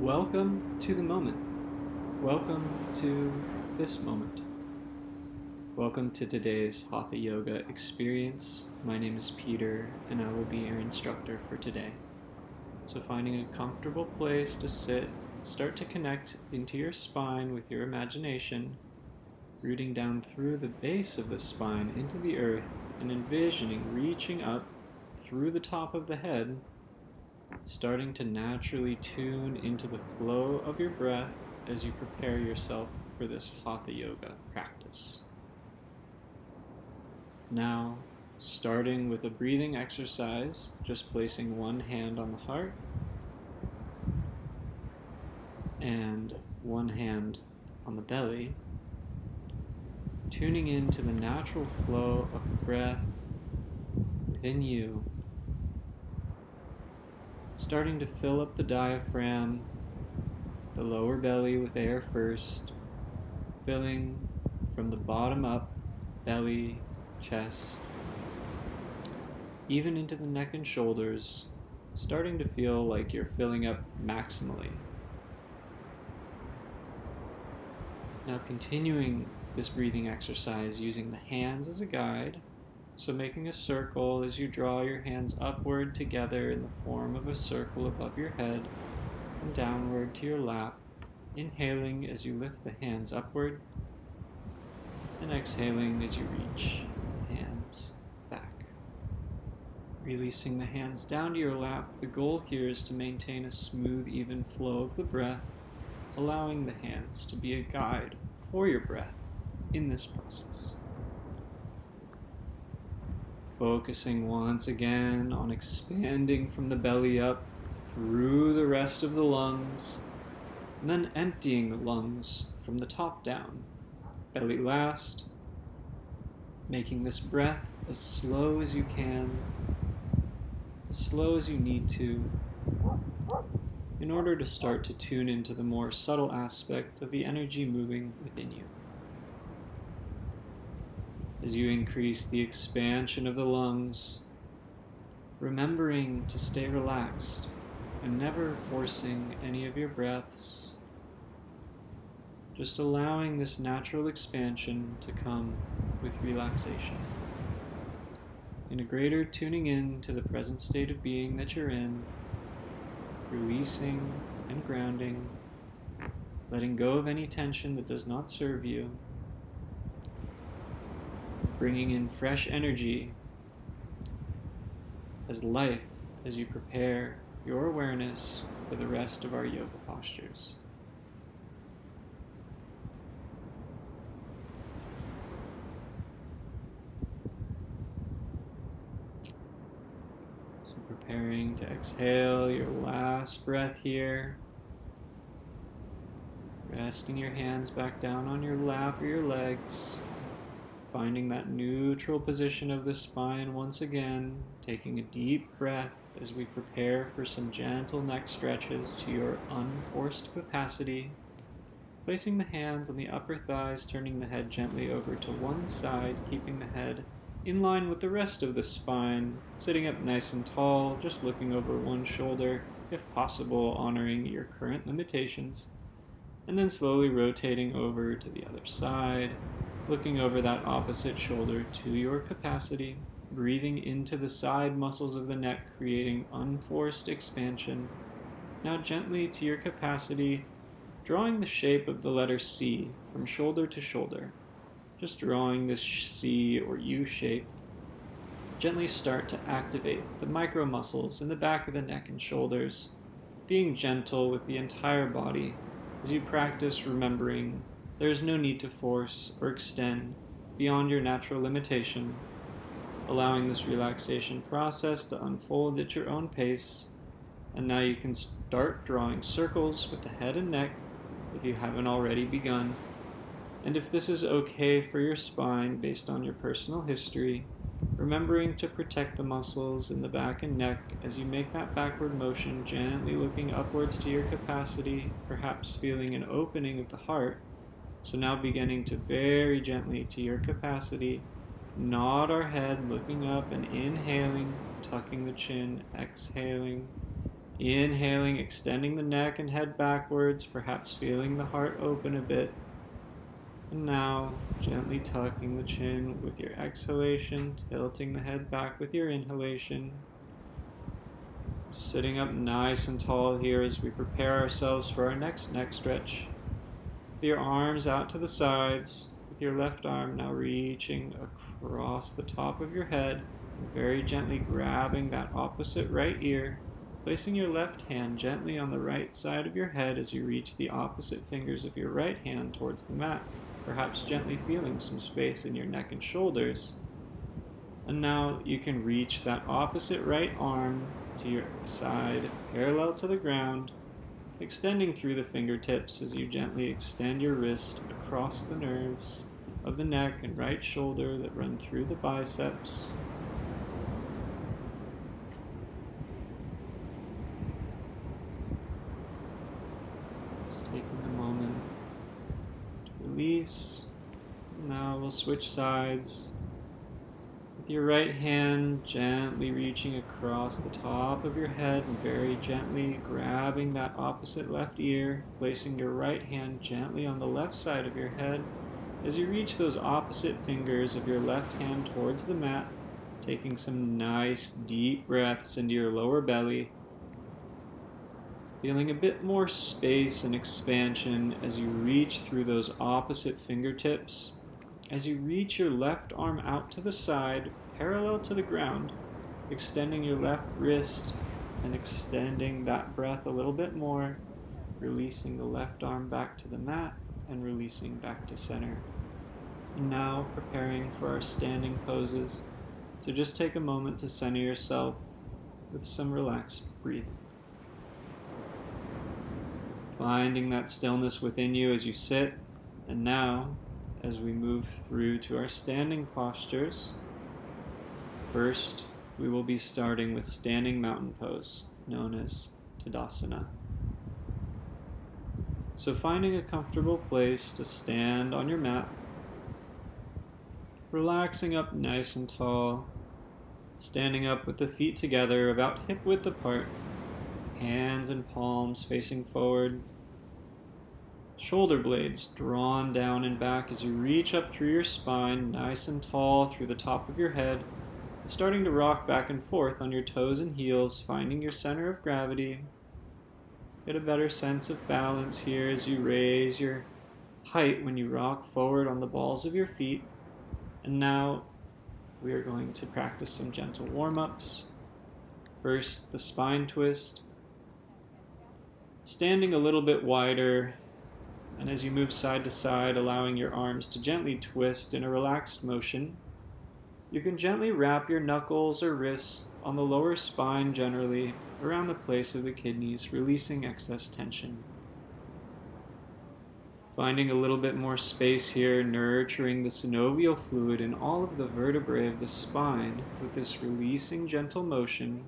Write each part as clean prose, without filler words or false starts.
Welcome to the moment. Welcome to this moment. Welcome to today's Hatha Yoga experience. My name is Peter, and I will be your instructor for today. So finding a comfortable place to sit, start to connect into your spine with your imagination, rooting down through the base of the spine into the earth, and envisioning reaching up through the top of the head, starting to naturally tune into the flow of your breath as you prepare yourself for this Hatha Yoga practice. Now, starting with a breathing exercise, just placing one hand on the heart and one hand on the belly, tuning into the natural flow of the breath within you, starting to fill up the diaphragm, the lower belly with air first, filling from the bottom up, belly, chest, even into the neck and shoulders, starting to feel like you're filling up maximally. Now continuing this breathing exercise using the hands as a guide, so making a circle as you draw your hands upward together in the form of a circle above your head and downward to your lap, inhaling as you lift the hands upward and exhaling as you reach the hands back. Releasing the hands down to your lap, the goal here is to maintain a smooth, even flow of the breath, allowing the hands to be a guide for your breath in this process. Focusing once again on expanding from the belly up through the rest of the lungs, and then emptying the lungs from the top down, belly last, making this breath as slow as you can, as slow as you need to, in order to start to tune into the more subtle aspect of the energy moving within you. As you increase the expansion of the lungs, remembering to stay relaxed and never forcing any of your breaths, just allowing this natural expansion to come with relaxation. In a greater tuning in to the present state of being that you're in, releasing and grounding, letting go of any tension that does not serve you, bringing in fresh energy as life as you prepare your awareness for the rest of our yoga postures. So preparing to exhale your last breath here. Resting your hands back down on your lap or your legs. Finding that neutral position of the spine once again, taking a deep breath as we prepare for some gentle neck stretches to your unforced capacity. Placing the hands on the upper thighs, turning the head gently over to one side, keeping the head in line with the rest of the spine, sitting up nice and tall, just looking over one shoulder, if possible, honoring your current limitations. And then slowly rotating over to the other side, looking over that opposite shoulder to your capacity, breathing into the side muscles of the neck, creating unforced expansion. Now gently to your capacity, drawing the shape of the letter C from shoulder to shoulder. Just drawing this C or U shape. Gently start to activate the micro muscles in the back of the neck and shoulders, being gentle with the entire body as you practice remembering there is no need to force or extend beyond your natural limitation, allowing this relaxation process to unfold at your own pace. And now you can start drawing circles with the head and neck if you haven't already begun. And if this is okay for your spine based on your personal history, remembering to protect the muscles in the back and neck as you make that backward motion, gently looking upwards to your capacity, perhaps feeling an opening of the heart. So now beginning to very gently to your capacity, nod our head, looking up and inhaling, tucking the chin, exhaling, Inhaling, extending the neck and head backwards, perhaps feeling the heart open a bit. And now, gently tucking the chin with your exhalation, tilting the head back with your inhalation. Sitting up nice and tall here as we prepare ourselves for our next neck stretch. With your arms out to the sides, with your left arm now reaching across the top of your head, and very gently grabbing that opposite right ear, placing your left hand gently on the right side of your head as you reach the opposite fingers of your right hand towards the mat, perhaps gently feeling some space in your neck and shoulders. And now you can reach that opposite right arm to your side, parallel to the ground, extending through the fingertips as you gently extend your wrist across the nerves of the neck and right shoulder that run through the biceps. Just taking a moment to release. Now we'll switch sides. With your right hand gently reaching across the top of your head and very gently grabbing that opposite left ear, placing your right hand gently on the left side of your head as you reach those opposite fingers of your left hand towards the mat, taking some nice deep breaths into your lower belly, feeling a bit more space and expansion as you reach through those opposite fingertips. As you reach your left arm out to the side, parallel to the ground, extending your left wrist and extending that breath a little bit more, releasing the left arm back to the mat and releasing back to center. And now preparing for our standing poses. So just take a moment to center yourself with some relaxed breathing. Finding that stillness within you as you sit, and now, as we move through to our standing postures, first we will be starting with standing mountain pose, known as Tadasana. So finding a comfortable place to stand on your mat, relaxing up nice and tall, standing up with the feet together about hip width apart, hands and palms facing forward, shoulder blades drawn down and back as you reach up through your spine, nice and tall through the top of your head, and starting to rock back and forth on your toes and heels, finding your center of gravity. Get a better sense of balance here as you raise your height when you rock forward on the balls of your feet. And now we are going to practice some gentle warm-ups. First, the spine twist. Standing a little bit wider, and as you move side to side, allowing your arms to gently twist in a relaxed motion, you can gently wrap your knuckles or wrists on the lower spine generally, around the place of the kidneys, releasing excess tension. Finding a little bit more space here, nurturing the synovial fluid in all of the vertebrae of the spine with this releasing gentle motion.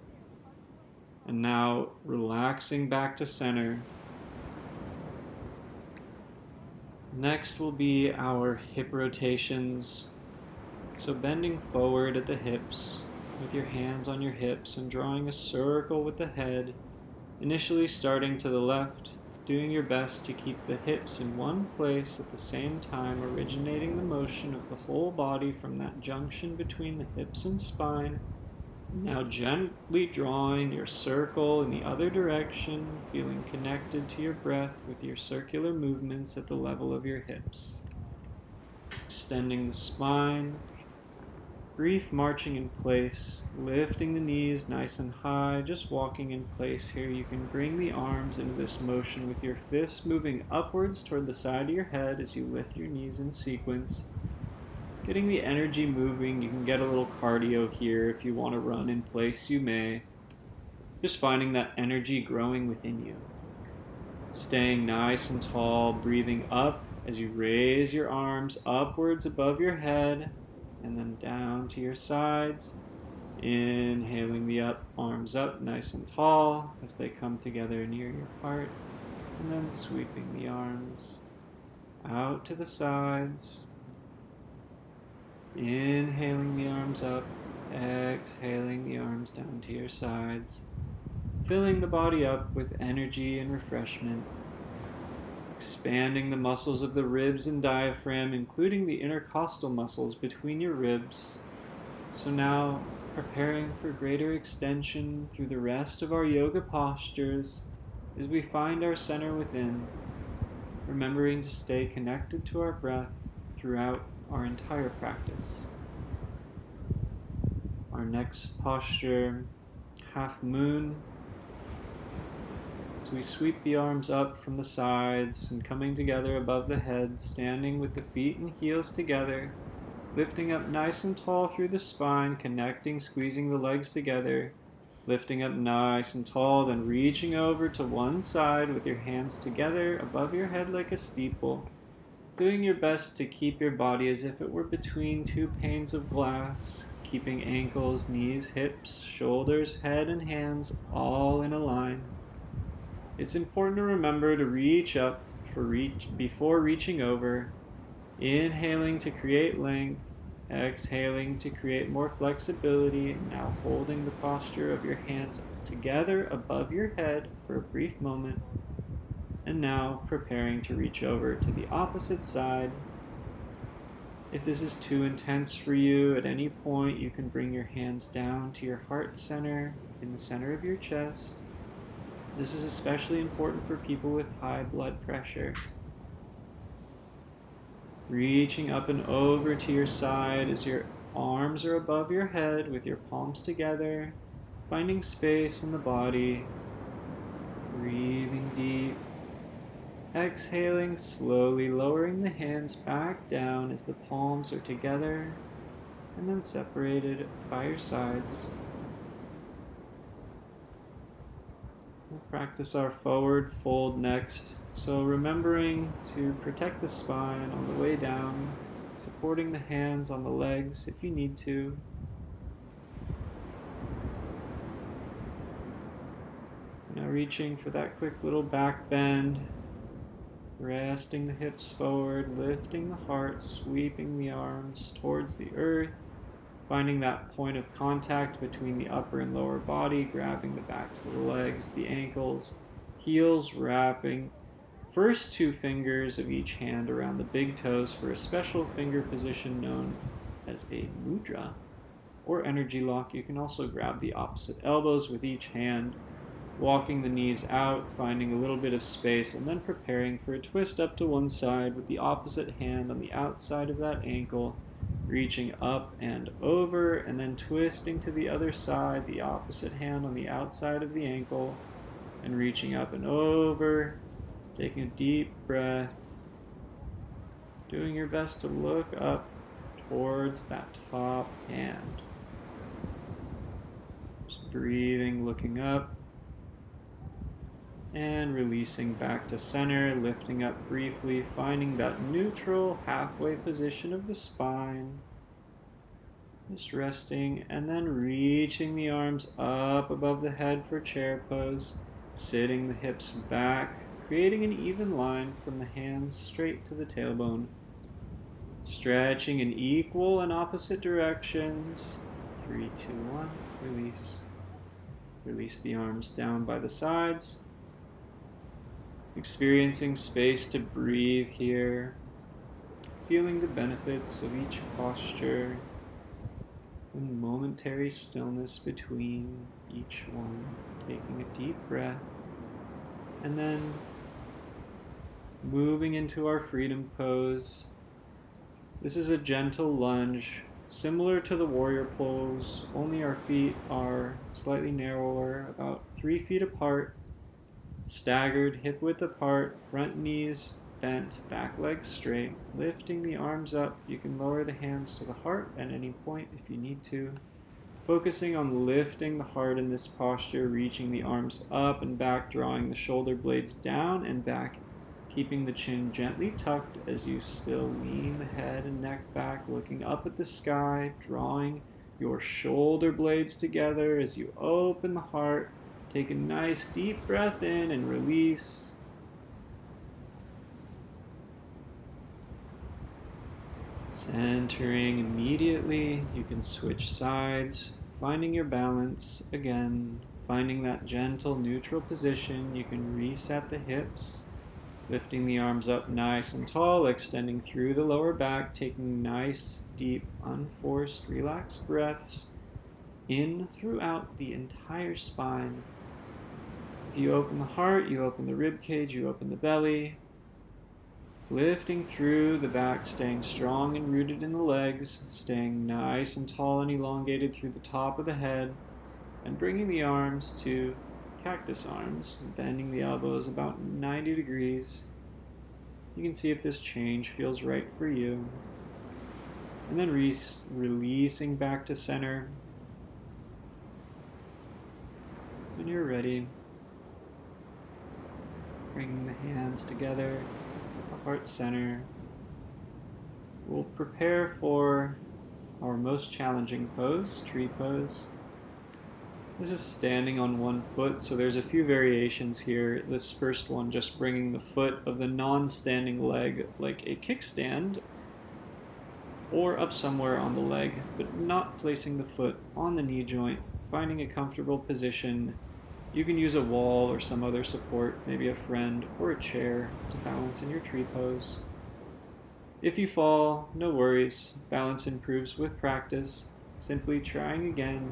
And now relaxing back to center. Next will be our hip rotations. So bending forward at the hips with your hands on your hips and drawing a circle with the head, initially starting to the left, doing your best to keep the hips in one place at the same time, originating the motion of the whole body from that junction between the hips and spine. Now gently drawing your circle in the other direction, feeling connected to your breath with your circular movements at the level of your hips. Extending the spine, brief marching in place, lifting the knees nice and high, just walking in place here. You can bring the arms into this motion with your fists moving upwards toward the side of your head as you lift your knees in sequence. Getting the energy moving. You can get a little cardio here. If you want to run in place, you may. Just finding that energy growing within you. Staying nice and tall, breathing up as you raise your arms upwards above your head and then down to your sides. Inhaling the arms up nice and tall as they come together near your heart, and then sweeping the arms out to the sides. Inhaling the arms up, exhaling the arms down to your sides. filling the body up with energy and refreshment, expanding the muscles of the ribs and diaphragm, including the intercostal muscles between your ribs. So now, preparing for greater extension through the rest of our yoga postures as we find our center within, remembering to stay connected to our breath throughout our entire practice. Our next posture, half moon, as we sweep the arms up from the sides and coming together above the head, standing with the feet and heels together, lifting up nice and tall through the spine, connecting, squeezing the legs together, lifting up nice and tall, then reaching over to one side with your hands together above your head like a steeple, doing your best to keep your body as if it were between two panes of glass, keeping ankles, knees, hips, shoulders, head, and hands all in a line. It's important to remember to reach up before reaching over, inhaling to create length, exhaling to create more flexibility, now holding the posture of your hands together above your head for a brief moment, and now preparing to reach over to the opposite side. If this is too intense for you, at any point you can bring your hands down to your heart center, in the center of your chest. This is especially important for people with high blood pressure. Reaching up and over to your side as your arms are above your head with your palms together, finding space in the body, breathing deep. Exhaling, slowly lowering the hands back down as the palms are together and then separated by your sides. We'll practice our forward fold next, so remembering to protect the spine on the way down, supporting the hands on the legs if you need to. Now reaching for that quick little back bend. Resting the hips forward, lifting the heart, sweeping the arms towards the earth, finding that point of contact between the upper and lower body, grabbing the backs of the legs, the ankles, heels, wrapping first two fingers of each hand around the big toes for a special finger position known as a mudra or energy lock. You can also grab the opposite elbows with each hand, walking the knees out, finding a little bit of space, and then preparing for a twist up to one side with the opposite hand on the outside of that ankle, reaching up and over, and then twisting to the other side, the opposite hand on the outside of the ankle, and reaching up and over, taking a deep breath, doing your best to look up towards that top hand. Just breathing, looking up, and releasing back to center, lifting up briefly, finding that neutral halfway position of the spine. Just resting, and then reaching the arms up above the head for chair pose, sitting the hips back, creating an even line from the hands straight to the tailbone. Stretching in equal and opposite directions. 3, 2, 1, release. Release the arms down by the sides. Experiencing space to breathe here, feeling the benefits of each posture and momentary stillness between each one, taking a deep breath, and then moving into our freedom pose. This is a gentle lunge, similar to the warrior pose, only our feet are slightly narrower, about 3 feet apart. Staggered, hip width apart, front knees bent, back legs straight, lifting the arms up. You can lower the hands to the heart at any point if you need to. Focusing on lifting the heart in this posture, reaching the arms up and back, drawing the shoulder blades down and back, keeping the chin gently tucked as you still lean the head and neck back, looking up at the sky, drawing your shoulder blades together as you open the heart. Take a nice deep breath in and release. Centering immediately, you can switch sides, finding your balance again, Finding that gentle neutral position, you can reset the hips, lifting the arms up nice and tall, extending through the lower back, taking nice, deep, unforced, relaxed breaths in throughout the entire spine. If you open the heart, you open the rib cage, you open the belly, lifting through the back, staying strong and rooted in the legs, staying nice and tall and elongated through the top of the head, and bringing the arms to cactus arms, bending the elbows about 90 degrees. You can see if this change feels right for you. And then releasing back to center. When you're ready, bringing the hands together at the heart center. We'll prepare for our most challenging pose, tree pose. This is standing on one foot, so there's a few variations here. This first one, just bringing the foot of the non-standing leg like a kickstand, or up somewhere on the leg, but not placing the foot on the knee joint, finding a comfortable position. You can use a wall or some other support, maybe a friend or a chair, to balance in your tree pose. If you fall, no worries. Balance improves with practice. Simply trying again.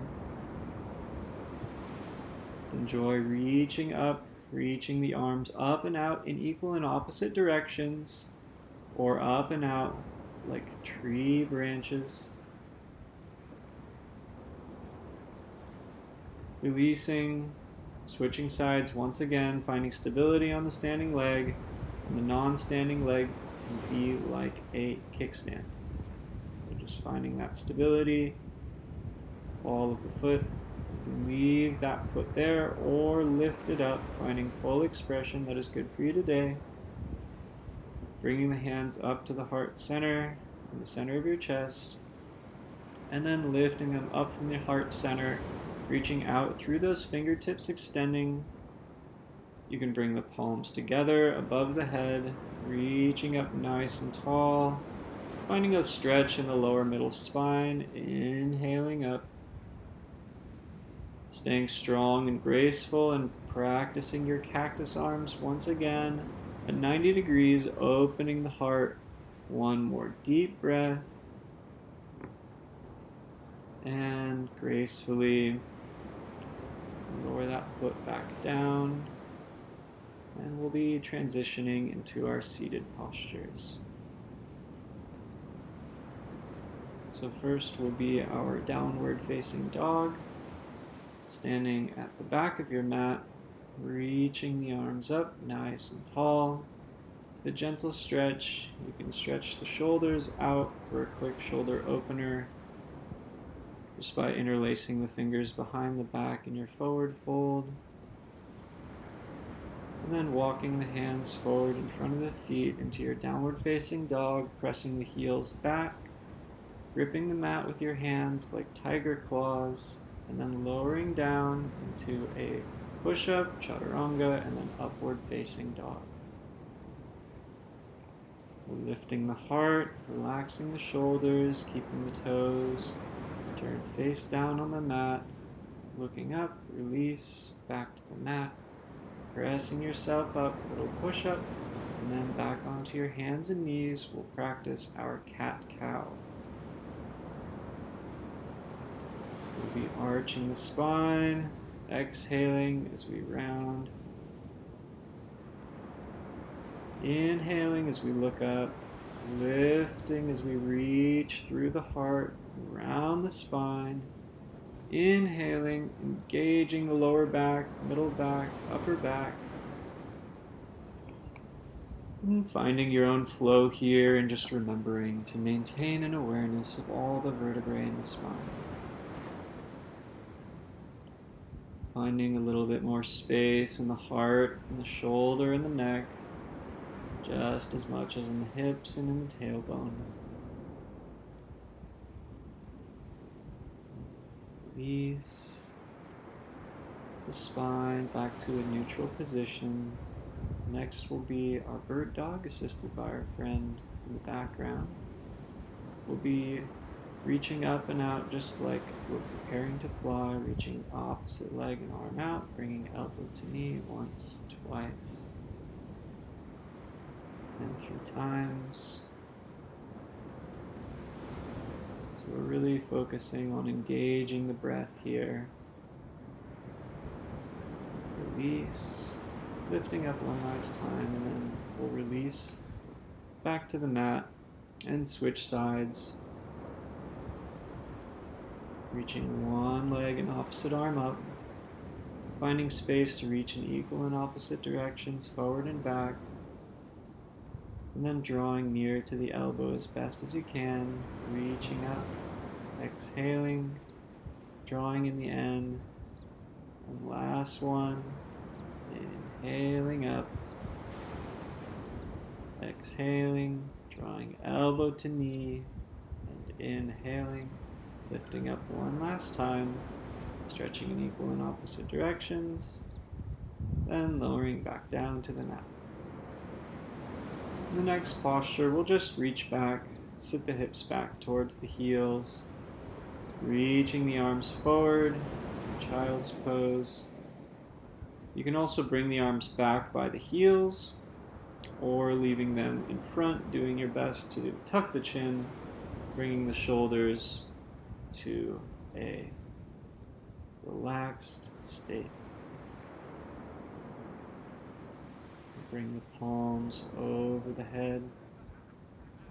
Enjoy reaching up, reaching the arms up and out in equal and opposite directions, or up and out like tree branches. Releasing, switching sides once again, finding stability on the standing leg, and the non-standing leg can be like a kickstand. So just finding that stability, ball of the foot. You can leave that foot there or lift it up, finding full expression that is good for you today. Bringing the hands up to the heart center, in the center of your chest, and then lifting them up from the heart center, reaching out through those fingertips, extending. You can bring the palms together above the head, reaching up nice and tall, finding a stretch in the lower middle spine, inhaling up. Staying strong and graceful and practicing your cactus arms once again at 90 degrees, opening the heart. One more deep breath. And gracefully lower that foot back down. And we'll be transitioning into our seated postures. So first will be our downward facing dog. Standing at the back of your mat, reaching the arms up nice and tall. With a gentle stretch, you can stretch the shoulders out for a quick shoulder opener, just by interlacing the fingers behind the back in your forward fold. And then walking the hands forward in front of the feet into your downward facing dog, pressing the heels back, gripping the mat with your hands like tiger claws, and then lowering down into a push-up, chaturanga, and then upward facing dog. Lifting the heart, relaxing the shoulders, keeping the toes, turn face down on the mat, looking up, release, back to the mat, pressing yourself up, little push-up, and then back onto your hands and knees. We'll practice our cat-cow. We'll be arching the spine, exhaling as we round. Inhaling as we look up, lifting as we reach through the heart, around the spine. Inhaling, engaging the lower back, middle back, upper back. And finding your own flow here and just remembering to maintain an awareness of all the vertebrae in the spine. Finding a little bit more space in the heart, in the shoulder, and the neck, just as much as in the hips and in the tailbone. Release the spine back to a neutral position. Next will be our bird dog, assisted by our friend in the background. We'll be Reaching up and out just like we're preparing to fly, reaching opposite leg and arm out, bringing elbow to knee once, twice, and 3 times. So we're really focusing on engaging the breath here. Release, lifting up one last time, and then we'll release back to the mat and switch sides. Reaching one leg and opposite arm up, finding space to reach in equal and opposite directions, forward and back, and then drawing near to the elbow as best as you can, reaching up, exhaling, drawing in the end, and last one, inhaling up, exhaling, drawing elbow to knee, and inhaling, lifting up one last time, stretching in equal and opposite directions, then lowering back down to the mat. In the next posture, we'll just reach back, sit the hips back towards the heels, reaching the arms forward, child's pose. You can also bring the arms back by the heels, or leaving them in front, doing your best to tuck the chin, bringing the shoulders to a relaxed state. Bring the palms over the head,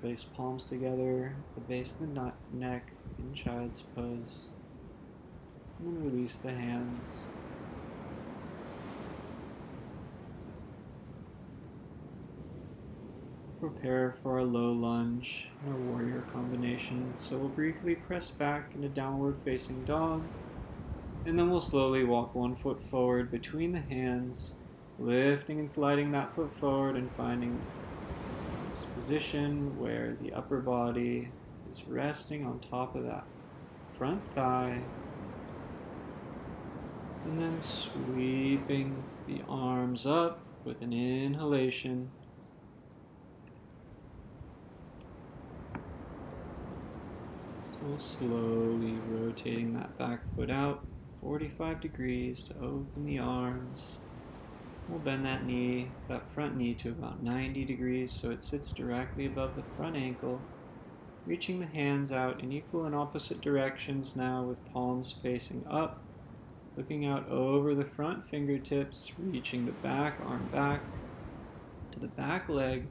place palms together at the base of the neck in child's pose, and then release the hands. Prepare for a low lunge and a warrior combination. So we'll briefly press back into downward facing dog, and then we'll slowly walk one foot forward between the hands, lifting and sliding that foot forward and finding this position where the upper body is resting on top of that front thigh, and then sweeping the arms up with an inhalation. We'll slowly rotating that back foot out 45 degrees to open the arms. We'll bend that knee, that front knee, to about 90 degrees so it sits directly above the front ankle. Reaching the hands out in equal and opposite directions now with palms facing up. Looking out over the front fingertips, reaching the back arm back to the back leg.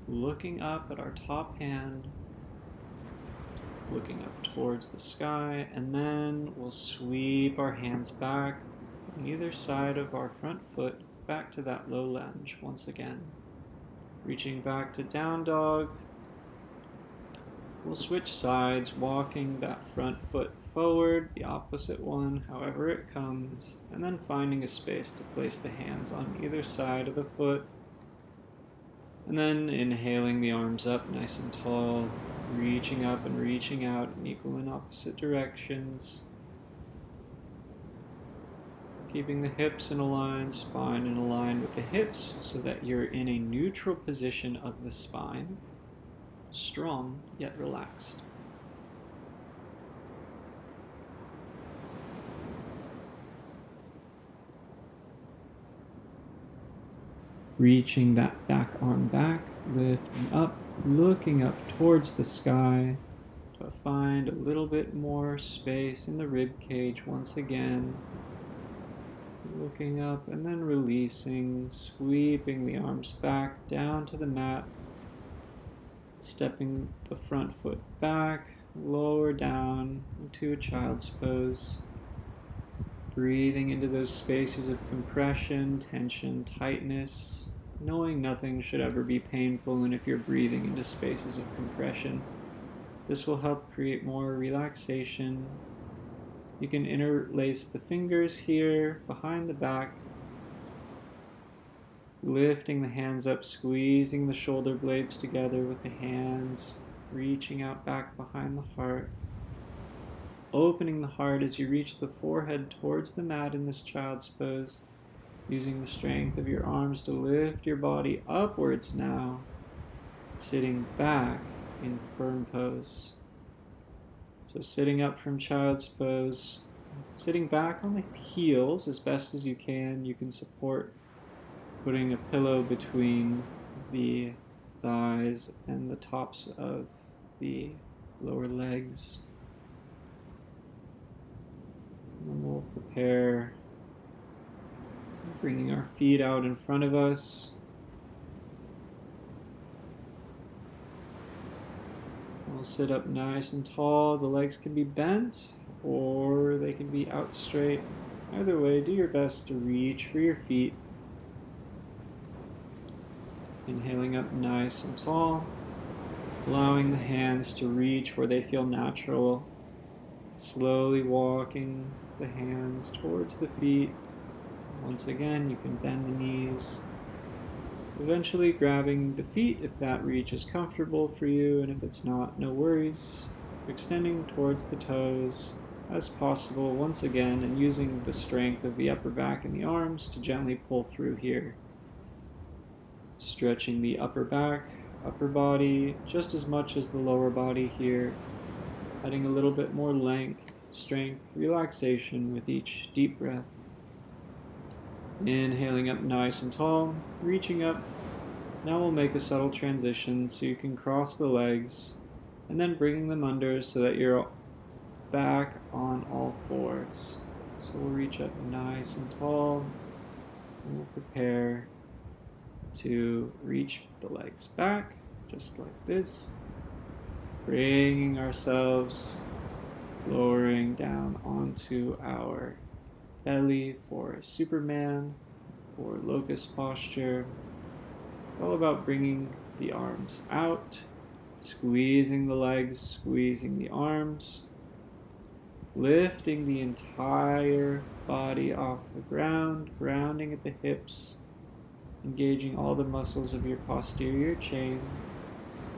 Looking up at our top hand. Looking up towards the sky, and then we'll sweep our hands back on either side of our front foot back to that low lunge once again. Reaching back to down dog. We'll switch sides, walking that front foot forward, the opposite one, however it comes, and then finding a space to place the hands on either side of the foot. And then inhaling the arms up nice and tall, reaching up and reaching out in equal and opposite directions. Keeping the hips in a line, spine in a line with the hips so that you're in a neutral position of the spine, strong yet relaxed. Reaching that back arm back, lifting up, looking up towards the sky to find a little bit more space in the rib cage once again. Looking up and then releasing, sweeping the arms back down to the mat, stepping the front foot back, lower down into a child's pose. Breathing into those spaces of compression, tension, tightness, knowing nothing should ever be painful, and if you're breathing into spaces of compression, this will help create more relaxation. You can interlace the fingers here behind the back, lifting the hands up, squeezing the shoulder blades together with the hands, reaching out back behind the heart. Opening the heart as you reach the forehead towards the mat in this child's pose, using the strength of your arms to lift your body upwards now, sitting back in firm pose. So sitting up from child's pose, sitting back on the heels as best as you can support putting a pillow between the thighs and the tops of the lower legs. And we'll prepare bringing our feet out in front of us. We'll sit up nice and tall. The legs can be bent or they can be out straight. Either way, do your best to reach for your feet. Inhaling up nice and tall, allowing the hands to reach where they feel natural. Slowly walking the hands towards the feet. Once again, you can bend the knees. Eventually grabbing the feet if that reach is comfortable for you, and if it's not, no worries. Extending towards the toes as possible once again, and using the strength of the upper back and the arms to gently pull through here. Stretching the upper back, upper body just as much as the lower body here. Adding a little bit more length, strength, relaxation with each deep breath. Inhaling up nice and tall, reaching up. Now we'll make a subtle transition so you can cross the legs and then bringing them under so that you're back on all fours. So we'll reach up nice and tall and we'll prepare to reach the legs back just like this. Bringing ourselves, lowering down onto our belly for a Superman or locust posture. It's all about bringing the arms out, squeezing the legs, squeezing the arms, lifting the entire body off the ground, grounding at the hips, engaging all the muscles of your posterior chain,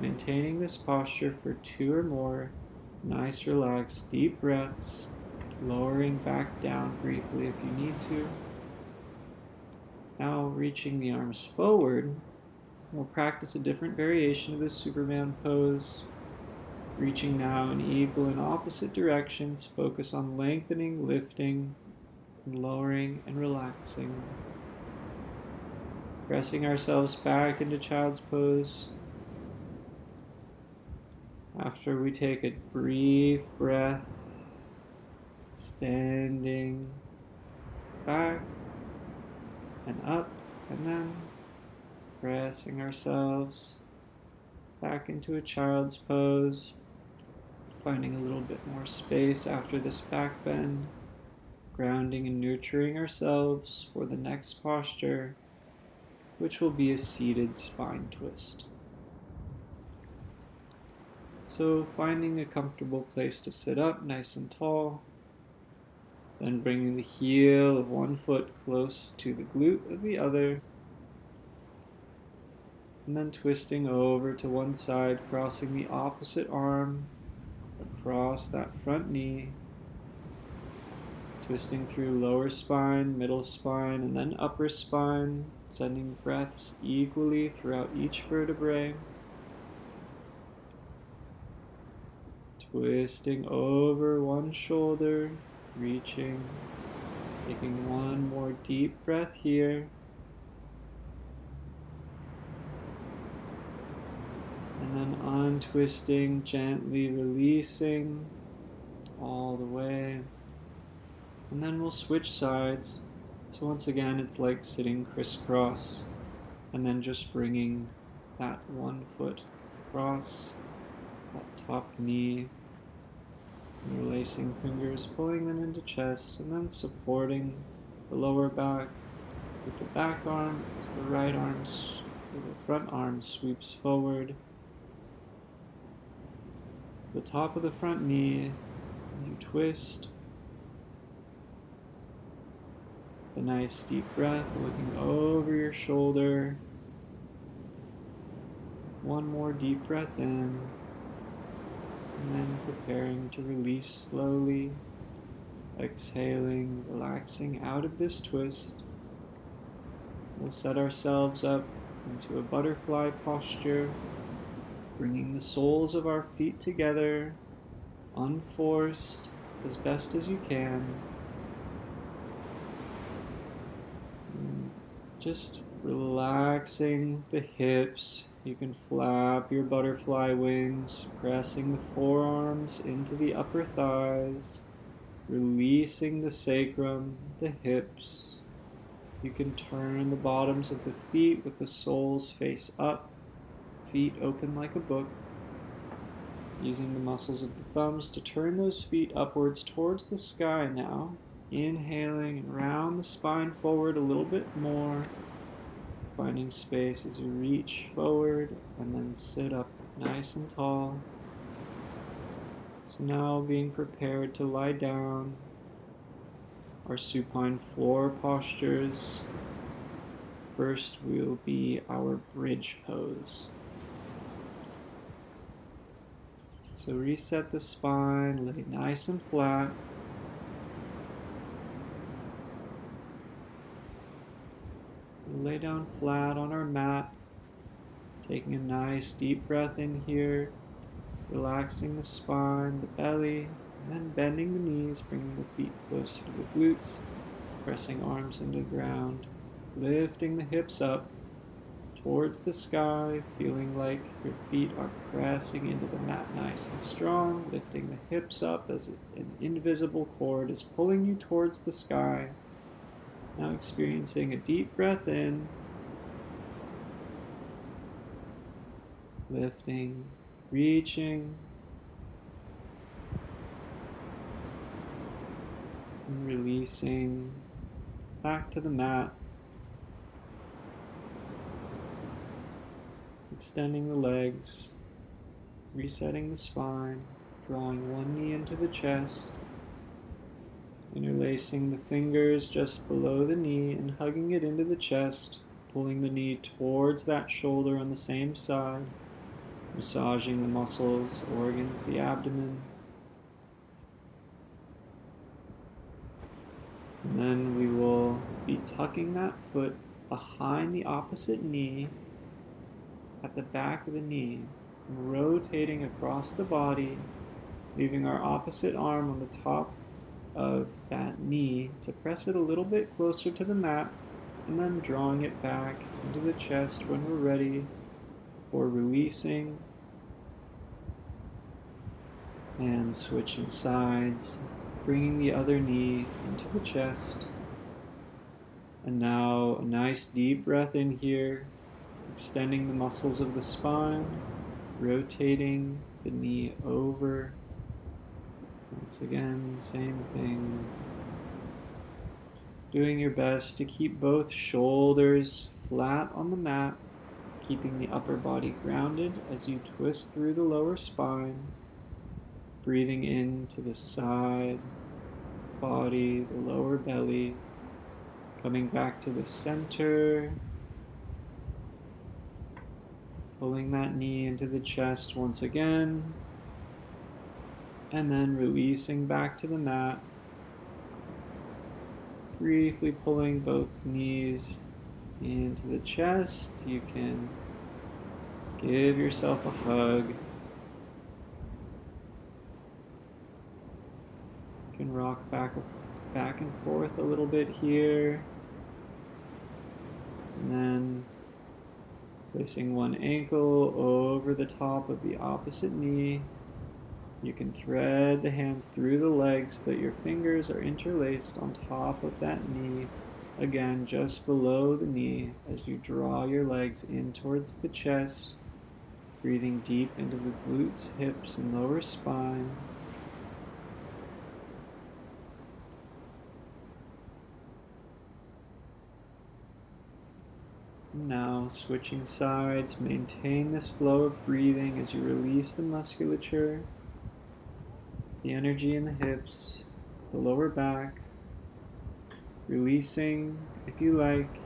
maintaining this posture for 2 or more nice, relaxed, deep breaths, lowering back down briefly if you need to. Now reaching the arms forward, we'll practice a different variation of this Superman pose. Reaching now in equal and opposite directions, focus on lengthening, lifting, and lowering and relaxing. Pressing ourselves back into child's pose. After we take a brief breath, standing back and up, and then pressing ourselves back into a child's pose, finding a little bit more space after this back bend, grounding and nurturing ourselves for the next posture, which will be a seated spine twist. So finding a comfortable place to sit up nice and tall, then bringing the heel of one foot close to the glute of the other, and then twisting over to one side, crossing the opposite arm across that front knee, twisting through lower spine, middle spine, and then upper spine, sending breaths equally throughout each vertebrae. Twisting over one shoulder, reaching, taking one more deep breath here. And then untwisting, gently releasing all the way. And then we'll switch sides. So once again, it's like sitting crisscross and then just bringing that one foot across that top knee. Interlacing fingers, pulling them into chest, and then supporting the lower back with the back arm as the right arm, the front arm sweeps forward. The top of the front knee, you twist. The nice deep breath, looking over your shoulder. One more deep breath in. And then preparing to release slowly, exhaling, relaxing out of this twist. We'll set ourselves up into a butterfly posture, bringing the soles of our feet together, unforced, as best as you can. Just relaxing the hips. You can flap your butterfly wings, pressing the forearms into the upper thighs, releasing the sacrum, the hips. You can turn the bottoms of the feet with the soles face up, feet open like a book, using the muscles of the thumbs to turn those feet upwards towards the sky now. Inhaling and round the spine forward a little bit more, finding space as you reach forward and then sit up nice and tall. So now being prepared to lie down, our supine floor postures. First will be our bridge pose. So reset the spine, lay nice and flat. Lay down flat on our mat, taking a nice deep breath in here, relaxing the spine, the belly, and then bending the knees, bringing the feet closer to the glutes, pressing arms into the ground, lifting the hips up towards the sky, feeling like your feet are pressing into the mat nice and strong, lifting the hips up as an invisible cord is pulling you towards the sky. Now experiencing a deep breath in, lifting, reaching, and releasing back to the mat. Extending the legs, resetting the spine, drawing one knee into the chest, interlacing the fingers just below the knee and hugging it into the chest, pulling the knee towards that shoulder on the same side, massaging the muscles, organs, the abdomen. And then we will be tucking that foot behind the opposite knee at the back of the knee, rotating across the body, leaving our opposite arm on the top of that knee to press it a little bit closer to the mat, and then drawing it back into the chest when we're ready for releasing and switching sides, bringing the other knee into the chest. And now a nice deep breath in here, extending the muscles of the spine, rotating the knee over. Once again, same thing. Doing your best to keep both shoulders flat on the mat, keeping the upper body grounded as you twist through the lower spine, breathing into the side, body, the lower belly, coming back to the center, pulling that knee into the chest once again, and then releasing back to the mat, briefly pulling both knees into the chest. You can give yourself a hug. You can rock back and forth a little bit here, and then placing one ankle over the top of the opposite knee. You can thread the hands through the legs so that your fingers are interlaced on top of that knee, again just below the knee as you draw your legs in towards the chest, breathing deep into the glutes, hips, and lower spine. Now, switching sides, maintain this flow of breathing as you release the musculature, the energy in the hips, the lower back, releasing if you like.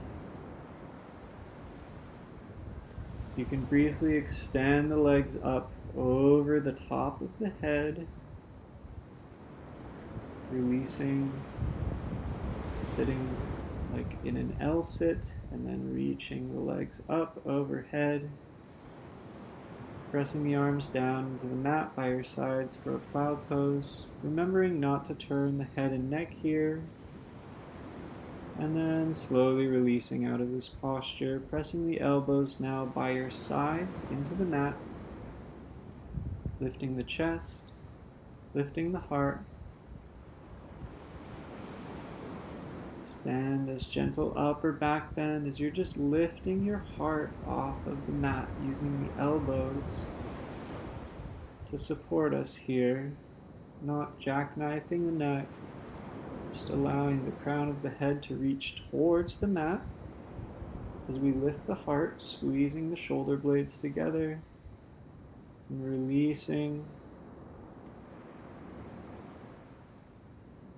You can briefly extend the legs up over the top of the head, releasing, sitting like in an L sit, and then reaching the legs up overhead. Pressing the arms down into the mat by your sides for a plow pose, remembering not to turn the head and neck here. And then slowly releasing out of this posture, pressing the elbows now by your sides into the mat, lifting the chest, lifting the heart. Stand as gentle upper back bend as you're just lifting your heart off of the mat using the elbows to support us here, not jackknifing the neck, just allowing the crown of the head to reach towards the mat as we lift the heart, squeezing the shoulder blades together and releasing.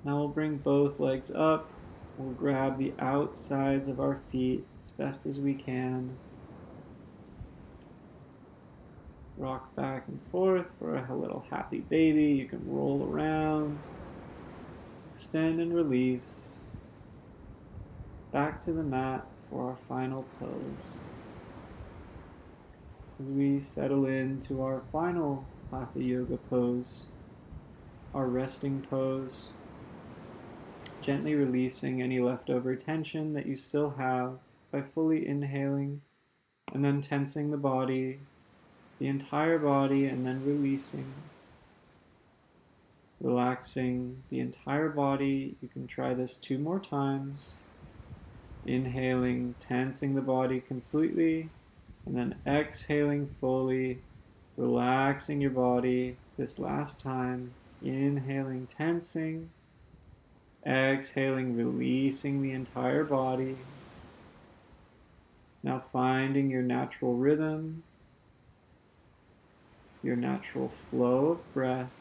Now we'll bring both legs up. We'll grab the outsides of our feet as best as we can. Rock back and forth for a little happy baby. You can roll around. Extend and release. Back to the mat for our final pose. As we settle into our final Hatha Yoga pose, our resting pose, gently releasing any leftover tension that you still have by fully inhaling and then tensing the body, the entire body, and then releasing. Relaxing the entire body. You can try this 2 more times. Inhaling, tensing the body completely, and then exhaling fully, relaxing your body this last time. Inhaling, tensing. Exhaling, releasing the entire body. Now finding your natural rhythm, your natural flow of breath.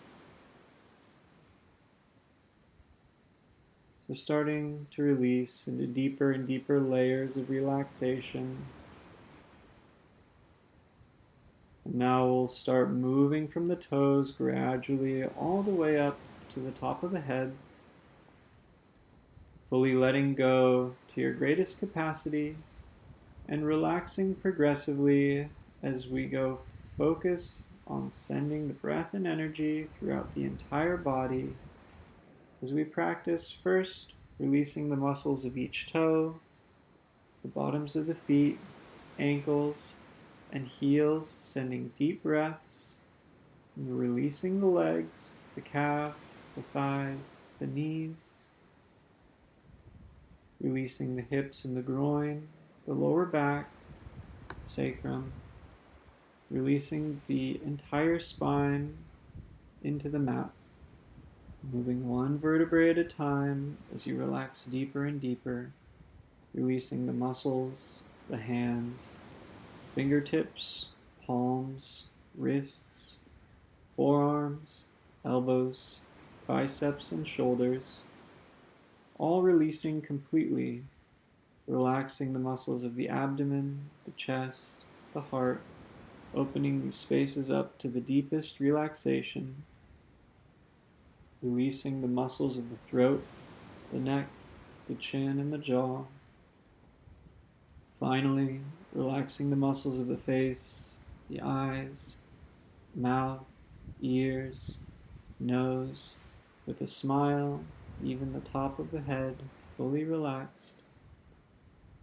So starting to release into deeper and deeper layers of relaxation. And now we'll start moving from the toes gradually all the way up to the top of the head. Fully letting go to your greatest capacity and relaxing progressively as we go focus on sending the breath and energy throughout the entire body. As we practice, first releasing the muscles of each toe, the bottoms of the feet, ankles, and heels, sending deep breaths, and releasing the legs, the calves, the thighs, the knees. Releasing the hips and the groin, the lower back, sacrum. Releasing the entire spine into the mat. Moving one vertebrae at a time as you relax deeper and deeper. Releasing the muscles, the hands, fingertips, palms, wrists, forearms, elbows, biceps, and shoulders. All releasing completely, relaxing the muscles of the abdomen, the chest, the heart, opening these spaces up to the deepest relaxation, releasing the muscles of the throat, the neck, the chin, and the jaw. Finally, relaxing the muscles of the face, the eyes, mouth, ears, nose, with a smile, even the top of the head fully relaxed,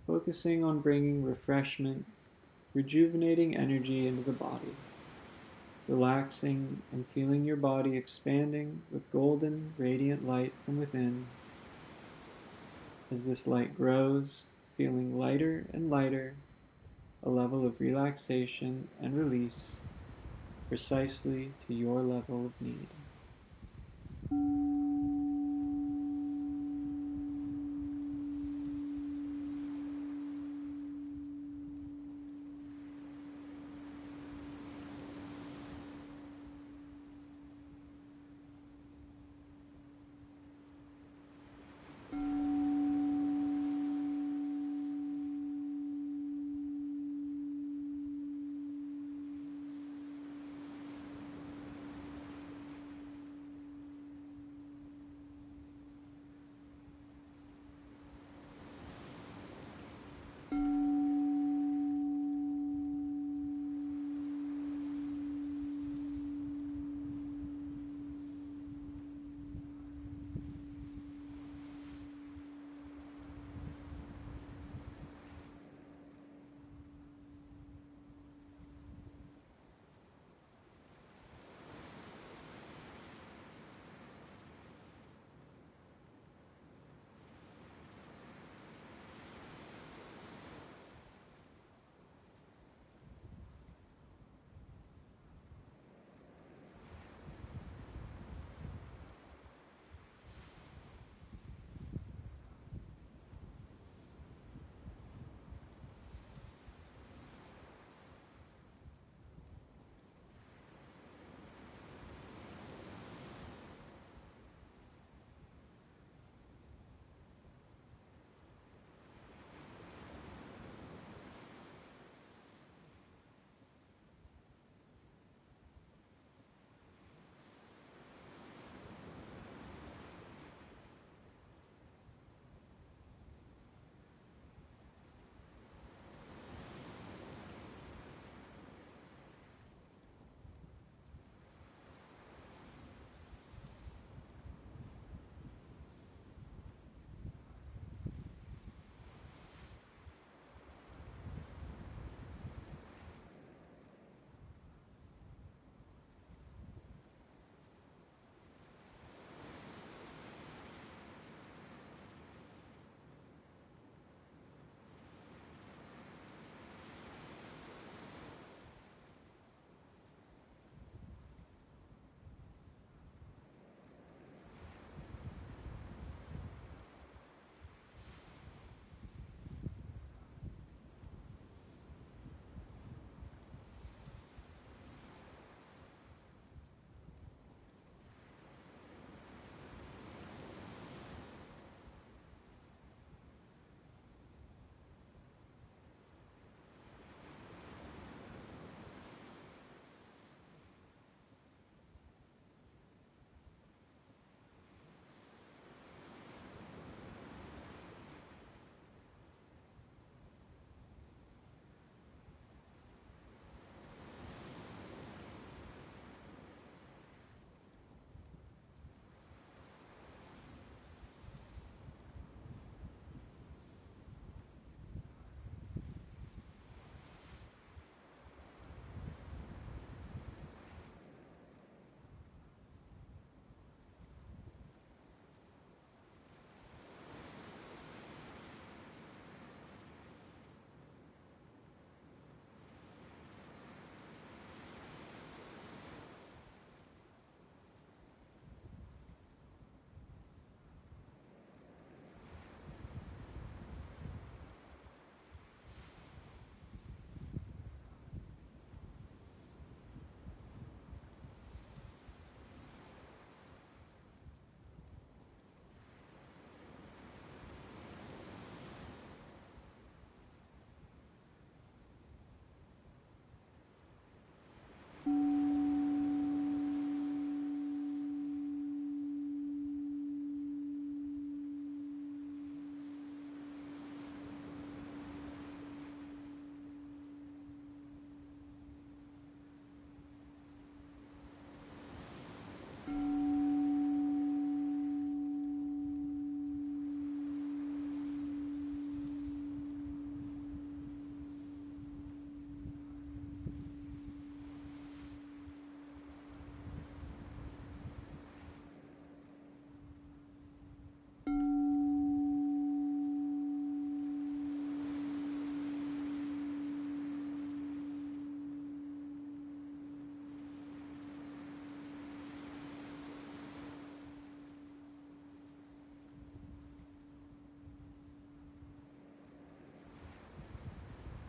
focusing on bringing refreshment, rejuvenating energy into the body, relaxing and feeling your body expanding with golden, radiant light from within. As this light grows, feeling lighter and lighter, a level of relaxation and release precisely to your level of need.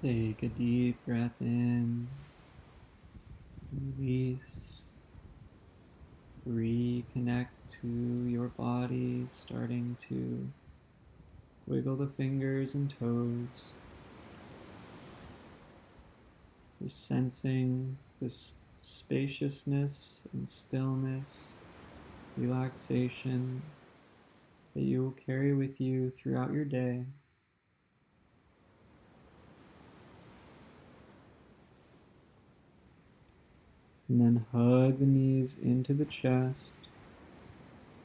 Take a deep breath in, release, reconnect to your body, starting to wiggle the fingers and toes, just sensing this spaciousness and stillness, relaxation that you will carry with you throughout your day. And then hug the knees into the chest,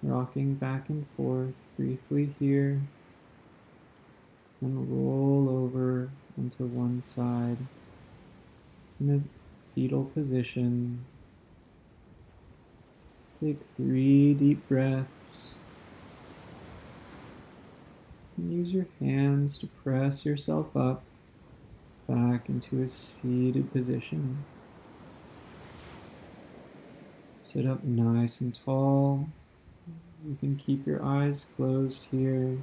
rocking back and forth briefly here, and roll over onto one side in the fetal position. Take 3 deep breaths. And use your hands to press yourself up back into a seated position. Sit up nice and tall. You can keep your eyes closed here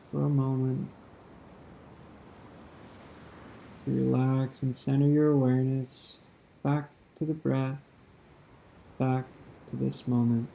for a moment to relax and center your awareness back to the breath, back to this moment.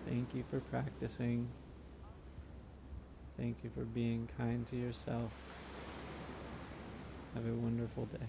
Thank you for practicing. Thank you for being kind to yourself. Have a wonderful day.